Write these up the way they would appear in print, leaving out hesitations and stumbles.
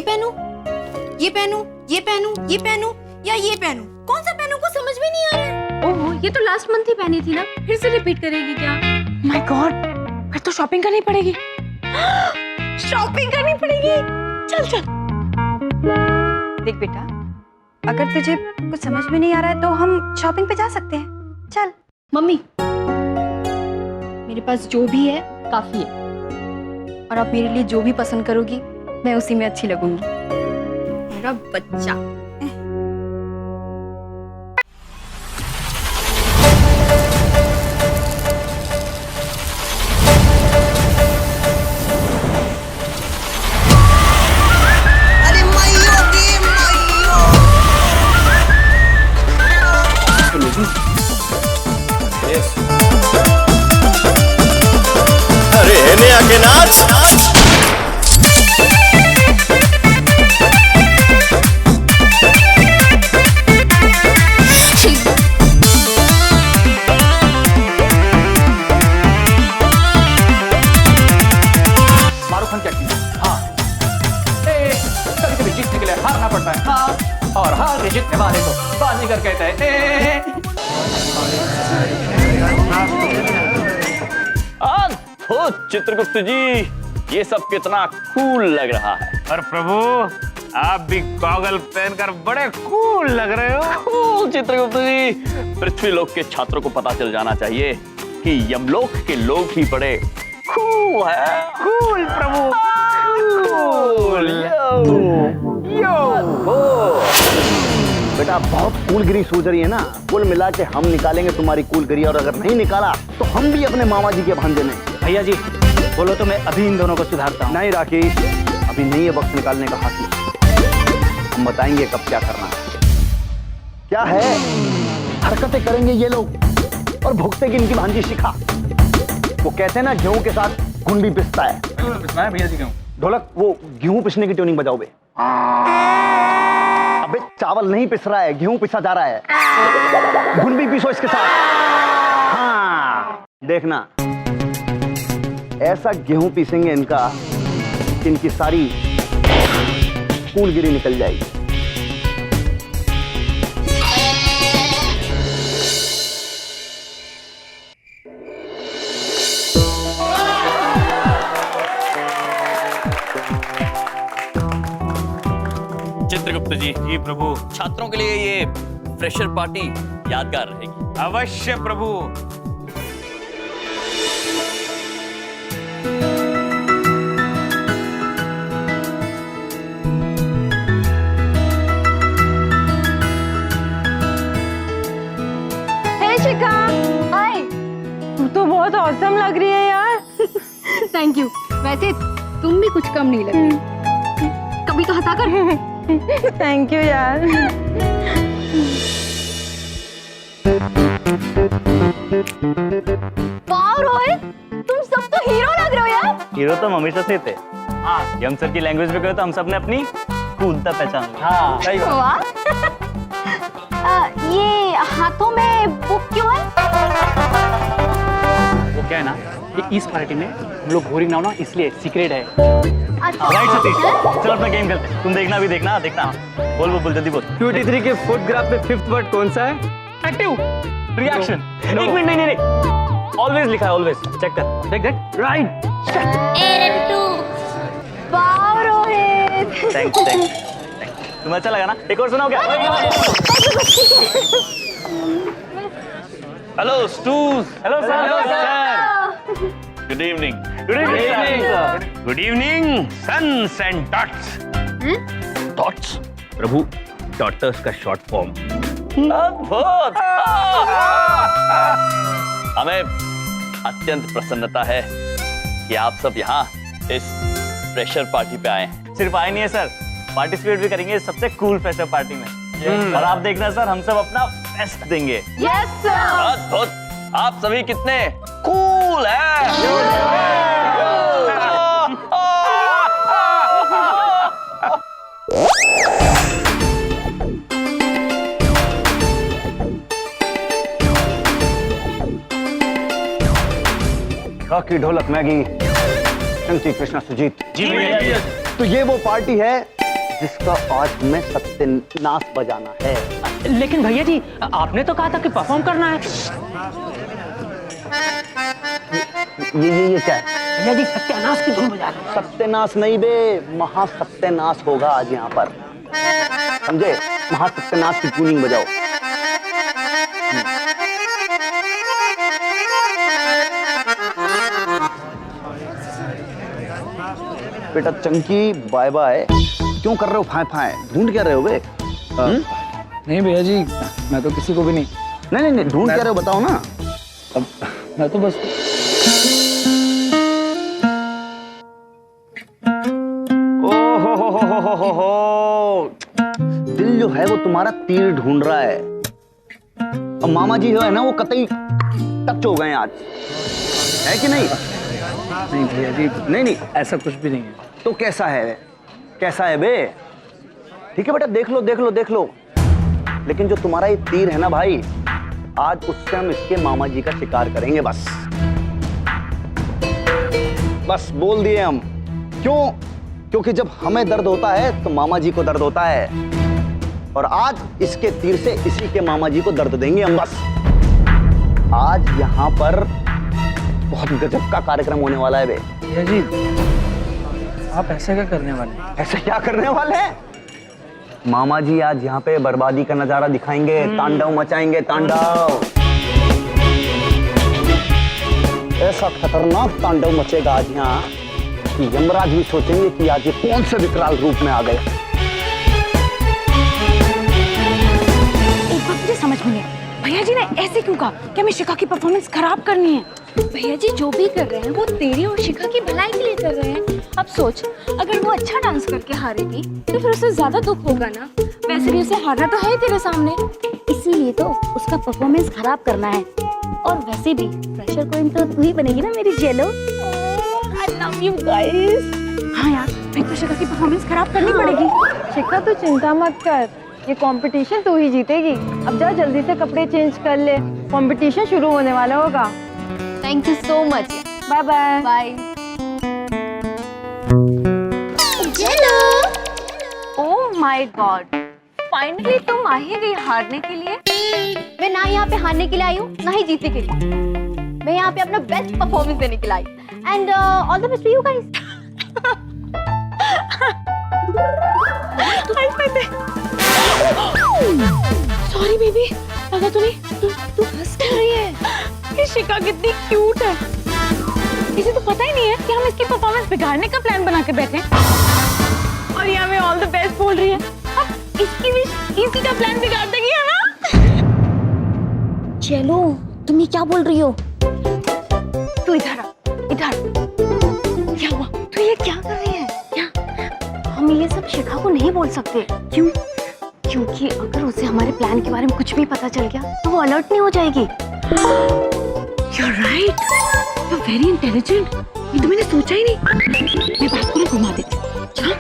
पहनूं, ये पहनूं, ये पहनूं, ये पहनूं या ये पहनूं? कौन सा पहनूं को समझ में नहीं आ रहा है। ओहो, ये तो लास्ट मंथ ही पहनी थी ना, फिर से रिपीट करेगी क्या? माय गॉड, फिर तो शॉपिंग करनी पड़ेगी। शॉपिंग करनी पड़ेगी। चल चल। देख बेटा, अगर तुझे कुछ समझ में नहीं आ रहा है तो हम शॉपिंग पे जा सकते हैं। चल। मम्मी, मेरे पास जो भी है काफी है, और आप मेरे लिए जो भी पसंद करोगी मैं उसी में अच्छी लगूंगी। मेरा बच्चा। अरे हेने आके नाच नाच। मारूफ खान क्या किया? हाँ, कभी कभी जीतने के लिए हारना पड़ता है। हाँ, और हार के जीतने वाले को बाजीगर कहते हैं। ओ चित्रगुप्त जी, ये सब कितना कूल लग रहा है। और प्रभु, आप भी गॉगल पहनकर बड़े कूल लग रहे हो। चित्रगुप्त जी, पृथ्वी लोक के छात्रों को पता चल जाना चाहिए कि यमलोक के लोग भी बड़े कूल है। कूल प्रभु, कूल। बेटा बहुत कूलगिरी सूझ रही है ना। कुल मिला के हम निकालेंगे तुम्हारी कूलगिरी, और अगर नहीं निकाला तो हम भी अपने मामा जी के भांजे में। भैया जी बोलो तो मैं अभी इन दोनों को सुधारता हूँ। नहीं राकेश, अभी नहीं है वक्त निकालने का हाथ। हम बताएंगे कब क्या करना है। क्या है, हरकतें करेंगे ये लोग और भुगतेगी इनकी भांजी शिखा। वो कहते हैं ना, गेहूं के साथ घुन भी पिसता है। भैया जी क्यों? ढोलक, वो गेहूं पिसने की ट्यूनिंग बजाओ बे। अबे चावल नहीं पिस रहा है, गेहूं पिसा जा रहा है। घुन भी पिसो इसके साथ। हाँ देखना, ऐसा गेहूं पीसेंगे इनका कि इनकी सारी कूलगिरी निकल जाएगी। चित्रगुप्त जी, जी प्रभु। छात्रों के लिए ये फ्रेशर पार्टी यादगार रहेगी। अवश्य प्रभु। हे शिखा, हाय। तू तो बहुत औसम लग रही है यार। Thank you. वैसे तुम भी कुछ कम नहीं लग रही। कभी तो हंसा कर। थैंक यू यार। वाह रोहित, तुम सब तो हीरो लग रहे हो यार। हीरो तो हम हमेशा से थे। हाँ, यम सर की लैंग्वेज में कहो तो हम सब ने अपनी कूलता पहचान ली। हाँ सही बात। वाह। ये हाथों में बुक क्यों है? वो क्या है ना, ये इस पार्टी में हम लोग घोरी ना इसलिए सीक्रेट है। अच्छा। राइट सतीश, चल अपना गेम खेलते हैं। तुम देखना भी देखना बोल बोल जल्दी बोल। 23 के फोटोग्राफ में फिफ्थ वर्ड कौन सा है? Active reaction. एक मिनट, नहीं ऑलवेज लिखा है, ऑलवेज चेक कर। देख राइट। वाह रोहित। थैंक्स। तुम्हें अच्छा लगा ना? एक और सुनाओ क्या? Hello stooges. Hello sir. Good evening. Good evening sons and dots. Dots? प्रभु, डॉटर्स का शॉर्ट फॉर्म। अद्भुत। हमें अत्यंत प्रसन्नता है कि आप सब यहाँ इस फ्रेशर पार्टी पे आए हैं। सिर्फ आए नहीं है सर, पार्टिसिपेट भी करेंगे सबसे कूल फ्रेशर पार्टी में। और आप देखना सर, हम सब अपना बेस्ट देंगे। Yes sir. अद्भुत। आप सभी कितने कूल हैं। रॉकी, ढोलक, मैगी, शंकी, कृष्णा, सुजीत। जी भैया। तो ये वो पार्टी है जिसका आज हमें सत्यानाश बजाना है। लेकिन भैया जी, आपने तो कहा था कि परफॉर्म करना है। ये क्या है? भैया जी, सत्यानाश की धुन बजा रहे हैं। सत्यानाश नहीं बे, महासत्यानाश होगा आज यहाँ पर, समझे? महासत्यानाश की ट्यूनिंग बजाओ। बेटा चंकी, बाय बाय। क्यों कर रहे हो फाय फाय? ढूंढ क्या रहे हो बे? नहीं भैया जी, मैं तो किसी को भी नहीं। नहीं ढूंढ क्या रहे हो बताओ ना। अब मैं तो बस हो। दिल जो है वो तुम्हारा तीर ढूंढ रहा है, और मामा जी जो है ना वो कतई टच हो गए आज, है कि नहीं? नहीं भैया जी, नहीं ऐसा कुछ भी नहीं है। तो कैसा है? कैसा है बे? ठीक है बेटा, देख लो। लेकिन जो तुम्हारा ये तीर है ना भाई, आज उससे हम इसके मामा जी का शिकार करेंगे। बस बोल दिए हम। क्यों? क्योंकि जब हमें दर्द होता है तो मामा जी को दर्द होता है, और आज इसके तीर से इसी के मामा जी को दर्द देंगे हम। बस आज यहाँ पर बहुत गजब का कार्यक्रम होने वाला है बे। भैया जी, आप ऐसा क्या करने वाले हैं? ऐसा क्या करने वाले हैं? मामा जी आज यहाँ पे बर्बादी का नजारा दिखाएंगे, तांडव मचाएंगे, तांडव। ऐसा खतरनाक तांडव मचेगा आज यहाँ कि यमराज भी सोचेंगे कि आज ये कौन से विकराल रूप में आ गए। एक बात मुझे समझ में नहीं आई, भैया जी ने ऐसे क्यों कहा कि हमें शिखा की परफॉर्मेंस खराब करनी है? भैया जी जो भी कर रहे हैं वो तेरी और शिखा की भलाई के लिए कर रहे हैं। अब सोच, अगर वो अच्छा डांस करके हारेगी तो फिर उसे ज्यादा दुख होगा ना। वैसे भी उसे हारना तो है ही तेरे सामने, इसीलिए तो उसका परफॉर्मेंस खराब करना है। और वैसे भी प्रेशर क्वीन तो तू ही बनेगी ना मेरी जेलो। I love you guys. हाँ यार, फिर तो शिखा की परफॉर्मेंस खराब करनी पड़ेगी। शिखा तू चिंता मत कर, ये कंपटीशन तू ही जीतेगी। अब जा जल्दी से कपड़े चेंज कर ले, कंपटीशन शुरू होने वाला होगा। Thank you so much. Bye bye. Bye. जेलो। ओह माय गॉड, फाइनली तुम आ ही गई हारने के लिए। मैं ना यहाँ पे हारने के लिए आई हूँ, ना ही जीतने के लिए। मैं यहाँ पे अपना बेस्ट परफॉर्मेंस देने के लिए आई। And all the best to you guys. Sorry baby, लगा तू हंस कर रही है। ये शिखा कितनी क्यूट है, इसे तो पता ही नहीं है कि हम इसकी परफॉर्मेंस बिगाड़ने का प्लान बना के बैठे हैं। और ये हमें ऑल द बेस्ट बोल रही है। अब इसकी भी इसी का प्लान बिगाड़ देगी, है ना? चलो, तुम ये क्या बोल रही हो? तू इधर आ, इधर। क्या हुआ? तू ये क्या कर रही है? क्या? हम ये सब शिखा को नहीं बोल सकते। क्यों? क्योंकि अगर उसे हमारे प्लान के बारे में कुछ भी पता चल गया तो वो अलर्ट नहीं हो जाएगी। You're right. You're very intelligent. ये तो मैंने सोचा ही नहीं। मैं बात को घुमा देती हूँ। चल।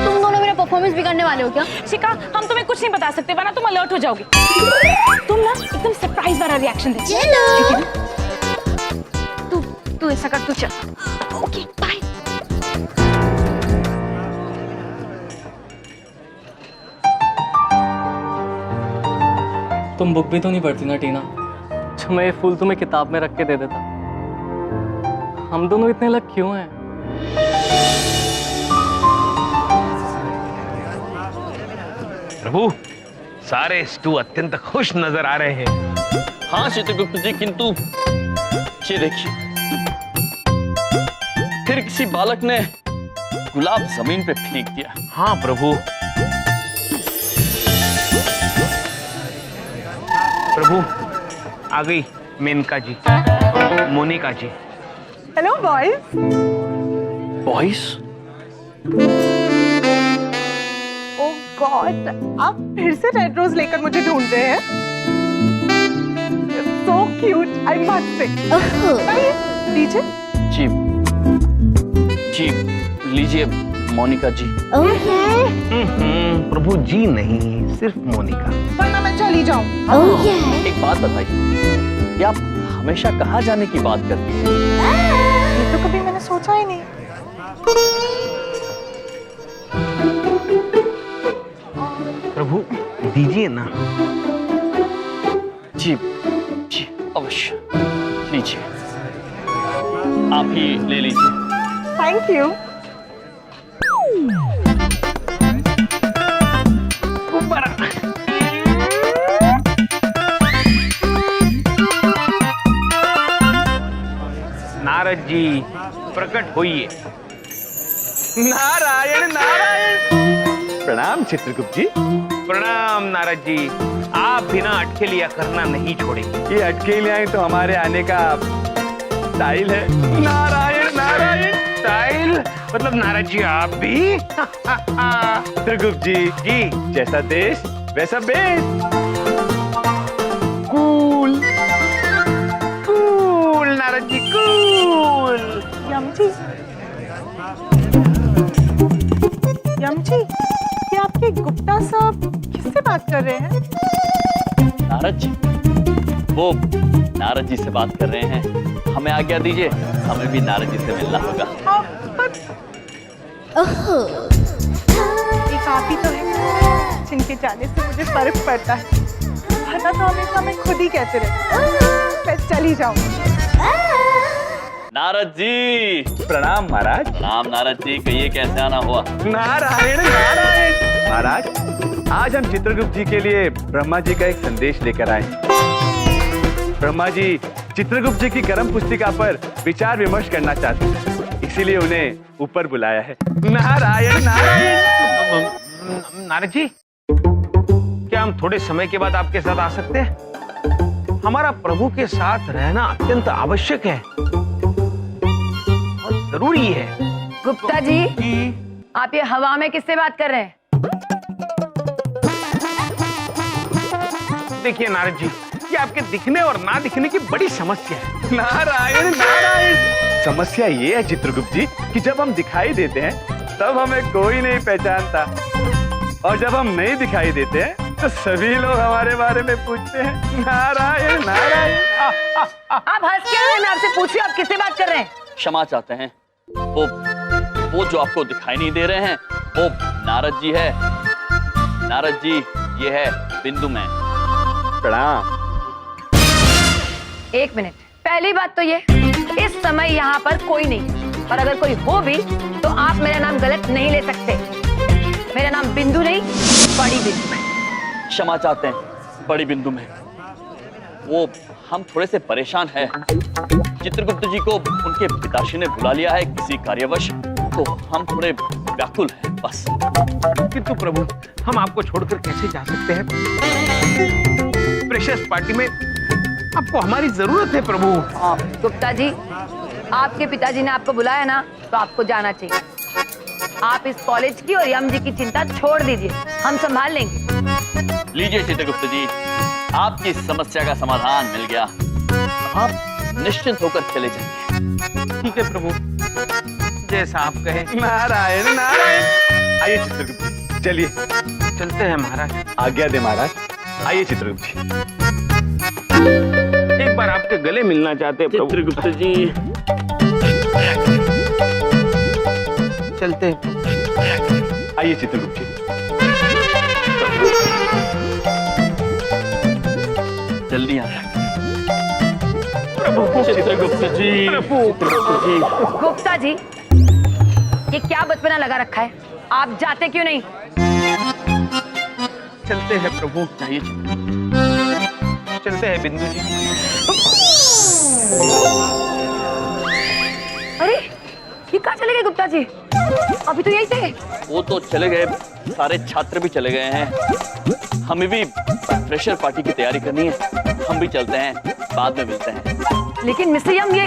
तुम दोनों मेरा परफॉर्मेंस बिगाड़ने वाले हो क्या? शिखा, हम तुम्हें कुछ नहीं बता सकते वरना तुम अलर्ट हो जाओगी। तुम ना एकदम सरप्राइज वाला रिएक्शन दे। चलो। तू ऐसा कर, तू चल। Okay, bye. तुम बुक भी तो नहीं पढ़ती ना टीना, जो मैं ये फूल तुम्हें किताब में रख के दे देता। हम दोनों इतने अलग क्यों हैं? प्रभु, सारे स्टू अत्यंत खुश नजर आ रहे हैं। हाँ चित्रगुप्त जी, किंतु ये देखिए, फिर किसी बालक ने गुलाब जमीन पे फेंक दिया। हाँ प्रभु। प्रभु, आ गई Menaka ji, Monica ji. Hello boys. Boys? Oh God, आप फिर से रेड रोज लेकर मुझे ढूंढ रहे हैं? So cute, I must say. लीजिए। जी लीजिए मोनिका जी। प्रभु जी नहीं, सिर्फ मोनिका। वरना मैं चली जाऊं। एक बात बताइए, क्या आप हमेशा कहाँ जाने की बात करती हैं? ये तो कभी मैंने सोचा ही नहीं। प्रभु दीजिए ना। जी जी अवश्य लीजिए, आप ही ले लीजिए। Thank you. नारद जी प्रकट होइए। नारायण नारायण। प्रणाम चित्रगुप्त जी। प्रणाम नारद जी, आप बिना अटकेलियां करना नहीं छोड़ेंगे। ये अटकेलियां तो हमारे आने का स्टाइल है। नारायण नारायण। स्टाइल मतलब नारद जी आप भी? चित्रगुप्त जी जी जैसा देश वैसा base. Cool cool Narad ji cool. यमजी, यमजी, ये आपके गुप्ता साहब किससे बात कर रहे हैं? नारद जी, वो नारद जी से बात कर रहे हैं। हमें आज्ञा दीजिए, हमें भी नारद जी से मिलना होगा। एक आप ही तो है जिनके जाने से मुझे फर्क पड़ता है, वरना तो हमेशा मैं खुद ही कहते रहती। मैं चली जाऊँ। नारद जी प्रणाम महाराज। प्रणाम नारद जी, कहिए कैसे आना हुआ? नारायण नारायण। महाराज आज हम चित्रगुप्त जी के लिए ब्रह्मा जी का एक संदेश लेकर आए। ब्रह्मा जी चित्रगुप्त जी की कर्म पुस्तिका पर विचार विमर्श करना चाहते हैं, इसीलिए उन्हें ऊपर बुलाया है। नारायण नारायण। नारद जी, क्या हम थोड़े समय के बाद आपके साथ आ सकते हैं? हमारा प्रभु के साथ रहना अत्यंत आवश्यक है और जरूरी है। गुप्ता जी, आप ये हवा में किससे बात कर रहे हैं? देखिए नारद जी, ये आपके दिखने और ना दिखने की बड़ी समस्या है। नारायण नारायण। समस्या ये है चित्रगुप्त जी कि जब हम दिखाई देते हैं तब हमें कोई नहीं पहचानता, और जब हम नहीं दिखाई देते हैं तो सभी लोग हमारे बारे में पूछते हैं। नारायण नारायण। आप हंस क्या रहे हैं? मैं आपसे पूछ रही हूँ, आप किससे बात कर रहे हैं? क्षमा चाहते हैं, वो जो आपको दिखाई नहीं दे रहे हैं वो नारद जी है। नारद जी ये है बिंदु में। प्रणाम। एक मिनट, पहली बात तो ये, इस समय यहाँ पर कोई नहीं, और अगर कोई हो भी तो आप मेरा नाम गलत नहीं ले सकते। मेरा नाम बिंदु नहीं, बड़ी बिंदु है। क्षमा चाहते हैं, बड़ी बिंदु में। वो हम थोड़े से परेशान हैं। चित्रगुप्त जी को उनके पिताश्री ने बुला लिया है किसी कार्यवश, तो हम थोड़े व्याकुल हैं बस। किंतु प्रभु, हम आपको छोड़कर कैसे जा सकते हैं? प्रेशियस पार्टी में आपको हमारी जरूरत है प्रभु। गुप्ता जी, आपके पिताजी ने आपको बुलाया ना, तो आपको जाना चाहिए। आप इस कॉलेज की और यम जी की चिंता छोड़ दीजिए, हम संभाल लेंगे। लीजिए चित्रगुप्त जी, आपकी समस्या का समाधान मिल गया। आप निश्चिंत होकर चले जाइए। ठीक है प्रभु, जैसा आप कहें। नारायण नारायण। आइए चित्रगुप्त जी, चलिए चलते हैं महाराज। आज्ञा दे महाराज। आइए चित्रगुप्त जी। एक बार आपके गले मिलना चाहते हैं प्रभु। चित्रगुप्त जी चलते हैं। आइए चित्रगुप्त जी। जल्दी आ चित्रगुप्त जी। गुप्ता जी, ये क्या बचपना लगा रखा है? आप जाते क्यों नहीं? चलते हैं प्रभु। चाहिए चलते हैं बिंदु जी। अरे, ये कहाँ चले गए गुप्ता जी? अभी तो यही थे। वो तो चले गए, सारे छात्र भी चले गए हैं। हमें भी फ्रेशर पार्टी की तैयारी करनी है, हम भी चलते हैं, बाद में मिलते हैं। लेकिन मिस्टर यम, ये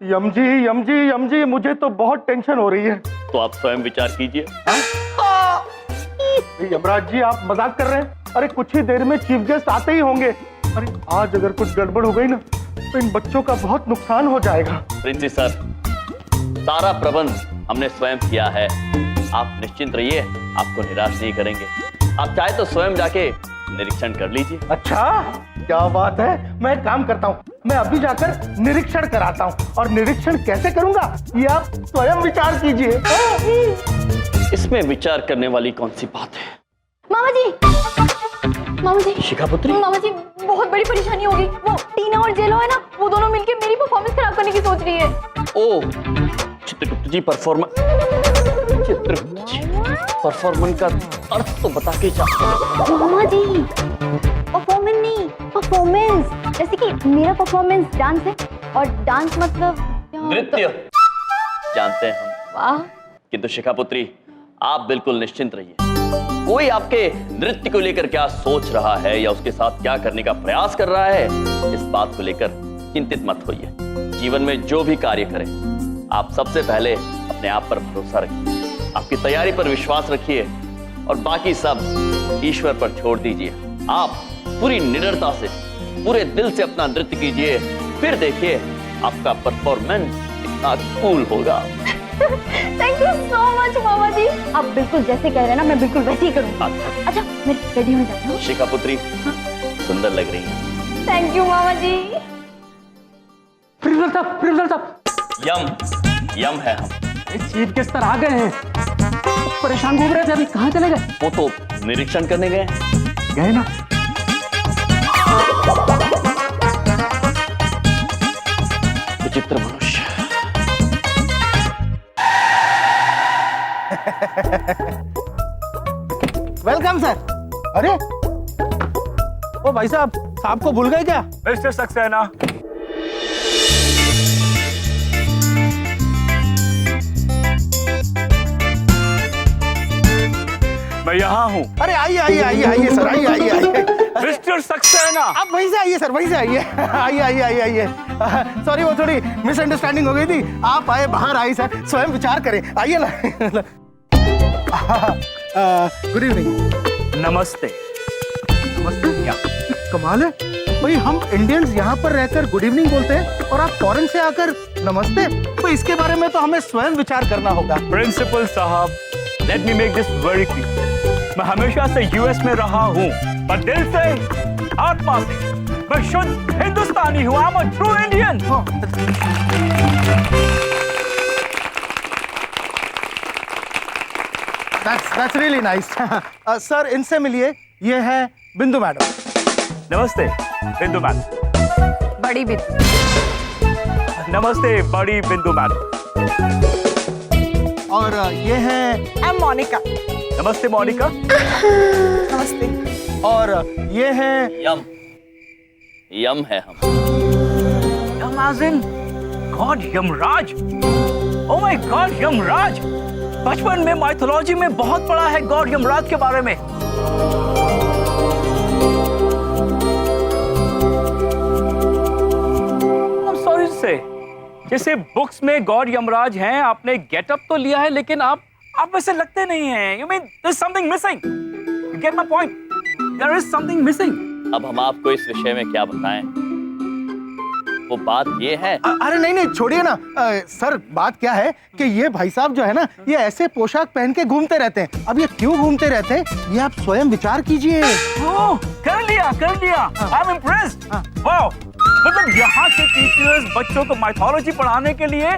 यम जी मुझे तो बहुत टेंशन हो रही है। तो आप स्वयं विचार कीजिए। यमराज जी आप मजाक कर रहे हैं? अरे कुछ ही देर में चीफ गेस्ट आते ही होंगे। अरे आज अगर कुछ गड़बड़ हो गई ना तो इन बच्चों का बहुत नुकसान हो जाएगा। प्रिंसी सर, सारा प्रबंध हमने स्वयं किया है, आप निश्चिंत रहिए, आपको निराश नहीं करेंगे। आप चाहे तो स्वयं जाके निरीक्षण कर लीजिए। अच्छा क्या बात है, मैं एक काम करता हूँ, मैं अभी जाकर निरीक्षण कराता हूँ, और निरीक्षण कैसे करूंगा ये आप स्वयं विचार कीजिए। इसमें विचार करने वाली कौन सी बात है? मामा जी शिखा पुत्री, मामा जी बहुत बड़ी परेशानी होगी। वो टीना और जेलो है ना, वो दोनों मिलके मेरी परफॉर्मेंस खराब करने की सोच रही है। ओ चित्रगुप्त जी, परफॉर्मेंस का अर्थ तो बता के जा। मामा जी परफॉर्मेंस नहीं, परफॉर्मेंस, जैसे कि मेरा परफॉर्मेंस डांस है और डांस मतलब नृत्य जानते हैं हम। वाह। किंतु शिखा पुत्री, आप बिल्कुल निश्चिंत रहिए। कोई आपके नृत्य को लेकर क्या सोच रहा है या उसके साथ क्या करने का प्रयास कर रहा है, इस बात को लेकर चिंतित मत होइए। जीवन में जो भी कार्य करें, आप सबसे पहले अपने आप पर भरोसा रखिए, आपकी तैयारी पर विश्वास रखिए और बाकी सब ईश्वर पर छोड़ दीजिए। आप पूरी निडरता से, पूरे दिल से अपना नृत्य कीजिए, फिर देखिए आपका परफॉर्मेंस कितना कूल होगा। थैंक यू सो मच मामा जी, आप बिल्कुल जैसे कह रहे हैं ना, मैं बिल्कुल वैसे ही करूँगी। अच्छा मैं रेडी हो जाती हूँ। शिखा पुत्री, सुंदर लग रही है। थैंक यू मामा जी। प्रिंसिपल साहब यम है हम। चीफ गेस्ट सर आ गए हैं, परेशान घूम रहे थे, अभी कहाँ चले गए? वो तो निरीक्षण करने गए ना। विचित्र मनुष्य। Welcome sir. अरे ओ भाई साहब को भूल गए क्या? मिस्टर सक्सेना, मैं यहाँ हूँ। अरे आइए सर, आइए। मिस्टर सक्सेना, आप वहीं से आइए सर, वहीं से आइए। सॉरी, वो थोड़ी मिसअंडरस्टैंडिंग हो गई थी। आप आए, बाहर आए सर, स्वयं विचार करें। आइए ना। Good evening. नमस्ते। कमाल है भाई, हम इंडियंस यहाँ पर रहकर गुड इवनिंग बोलते हैं और आप फॉरेन से आकर नमस्ते। तो इसके बारे में तो हमें स्वयं विचार करना होगा। प्रिंसिपल साहब, let me make this very clear. मैं हमेशा से यूएस में रहा हूँ, पर दिल से, आत्मा से मैं शुद्ध हिंदुस्तानी हूँ। I am a true Indian. That's really nice. Sir इनसे मिलिए, ये है बिंदु मैडम। नमस्ते बिंदु मैडम। बड़ी बिंदु। नमस्ते बड़ी बिंदु मैडम। और ये है मोनिका। नमस्ते मोनिका। नमस्ते। और ये है यम है हम। Yam God Yamraj. Oh my God Yamraj. बचपन में माइथोलॉजी में बहुत पढ़ा है गॉड यमराज के बारे में। सॉरी से, जैसे बुक्स में गॉड यमराज हैं, आपने गेटअप तो लिया है, लेकिन आप वैसे लगते नहीं हैं। You mean there is something missing. You get my point? There is something missing. अब हम आपको इस विषय में क्या बताएं? वो बात ये है। अरे नहीं छोड़िए ना। सर बात क्या है कि ये भाई साहब जो है ना, ये ऐसे पोशाक पहन के घूमते रहते हैं। अब ये क्यों घूमते रहते हैं, ये आप स्वयं विचार कीजिए। कर लिया। I am impressed. वाओ, मतलब यहाँ के टीचर्स बच्चों को माइथोलॉजी पढ़ाने के लिए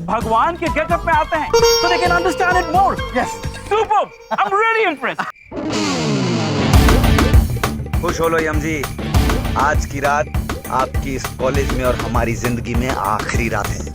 भगवान के गेटअप में आते हैं, so they can understand it more. Yes. Superb. I'm really impressed. खुश हो लो यम जी, आज की रात आपकी इस कॉलेज में और हमारी जिंदगी में आखिरी रात है।